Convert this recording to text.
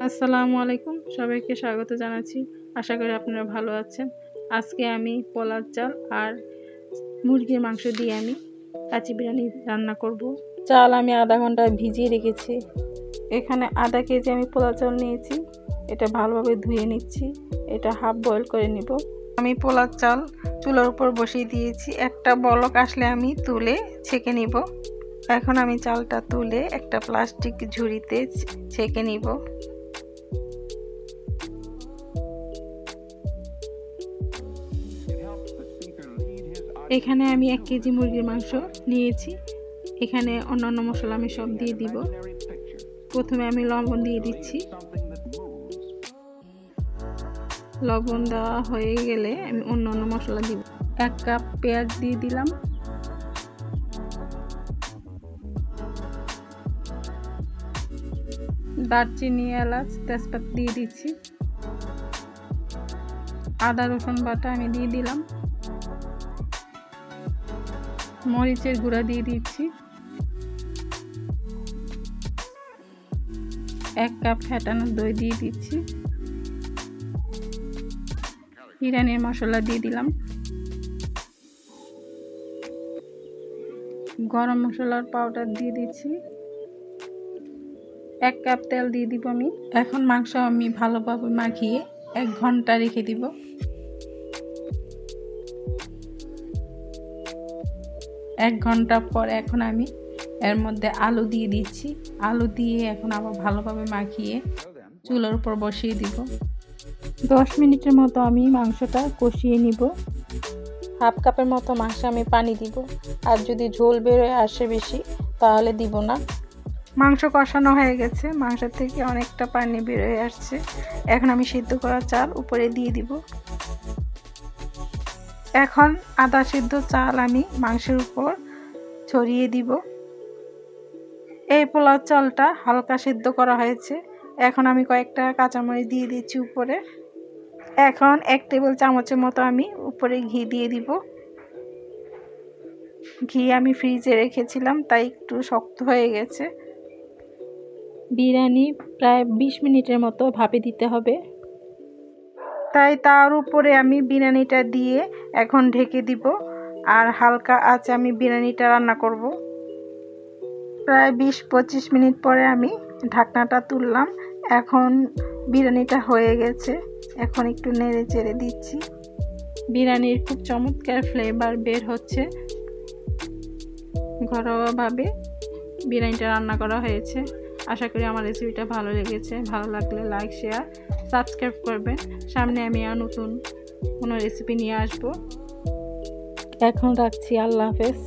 আসসালামু আলাইকুম, সবাইকে স্বাগত জানাচ্ছি। আশা করি আপনারা ভালো আছেন। আজকে আমি পোলাও চাল আর মুরগির মাংস দিয়ে আমি কাচ্চি বিরিয়ানি রান্না করব। চাল আমি আধা ঘন্টা ভিজিয়ে রেখেছি। এখানে আধা কেজি আমি পোলাও চাল নিয়েছি। এটা ভালোভাবে ধুয়ে নিচ্ছি। এটা হাফ বয়েল করে নিব। আমি পোলাও চাল চুলার উপর বসিয়ে দিয়েছি। একটা বলক আসলে আমি তুলে ছেঁকে নিব। এখন আমি চালটা তুলে একটা প্লাস্টিক ঝুড়িতে ছেঁকে নিব। এখানে আমি 1 কেজি মুরগির মাংস নিয়েছি। এখানে অন্যান্য মশলা আমি সব দিয়ে দিব। প্রথমে আমি লবণ দিয়ে দিচ্ছি। লবণ দেওয়া হয়ে গেলে আমি অন্যান্য মশলা দিব। 1 কাপ পেঁয়াজ দিয়ে দিলাম। দারচিনি, এলাচ, তেজপাতা দিয়ে দিচ্ছি। আদা রসুন বাটা আমি দিয়ে দিলাম। মরিচের গুঁড়া দিয়ে দিচ্ছি। 1 কাপ ফেটানো দই দিয়ে দিচ্ছি। বিরিয়ানির মশলা দিয়ে দিলাম। গরম মশলার পাউডার দিয়ে দিচ্ছি। 1 কাপ তেল দিয়ে দিব আমি। এখন মাংস আমি ভালোভাবে মাখিয়ে 1 ঘন্টা রেখে দিব। এক ঘন্টা পর এখন আমি এর মধ্যে আলু দিয়ে দিচ্ছি। আলু দিয়ে এখন আবার ভালোভাবে মাখিয়ে চুলার উপর বসিয়ে দিব। 10 মিনিটের মতো আমি মাংসটা কষিয়ে নিব। হাফ কাপের মতো মাংস আমি পানি দিব। আর যদি ঝোল বেরোয় আসে বেশি তাহলে দিব না। মাংস কষানো হয়ে গেছে। মাংস থেকে অনেকটা পানি বেরোয় আসছে। এখন আমি সিদ্ধ করা চাল উপরে দিয়ে দিব। এখন আধা সিদ্ধ চাল আমি মাংসের উপর ছড়িয়ে দিব। এই পোলাও চালটা হালকা সিদ্ধ করা হয়েছে। এখন আমি কয়েকটা কাঁচামরিচ দিয়ে দিচ্ছি উপরে। এখন 1 টেবিল চামচের মতো আমি উপরে ঘি দিয়ে দিব। ঘি আমি ফ্রিজে রেখেছিলাম, তাই একটু শক্ত হয়ে গেছে। বিরিয়ানি প্রায় 20 মিনিটের মতো ভাপে দিতে হবে, তাই তার উপরে আমি বিরিয়ানিটা দিয়ে এখন ঢেকে দিব। আর হালকা আঁচে আমি বিরিয়ানিটা রান্না করব। প্রায় 20-25 মিনিট পরে আমি ঢাকনাটা তুললাম। এখন বিরিয়ানিটা হয়ে গেছে। এখন একটু নেড়ে চেড়ে দিচ্ছি। বিরিয়ানির খুব চমৎকার ফ্লেভার বের হচ্ছে। ঘরোয়াভাবে বিরিয়ানিটা রান্না করা হয়েছে। আশা করি আমার রেসিপিটা ভালো লেগেছে। ভালো লাগলে লাইক, শেয়ার, সাবস্ক্রাইব করবেন। সামনে আমি আর নতুন কোনো রেসিপি নিয়ে আসব। এখন রাখছি। আল্লাহ হাফেজ।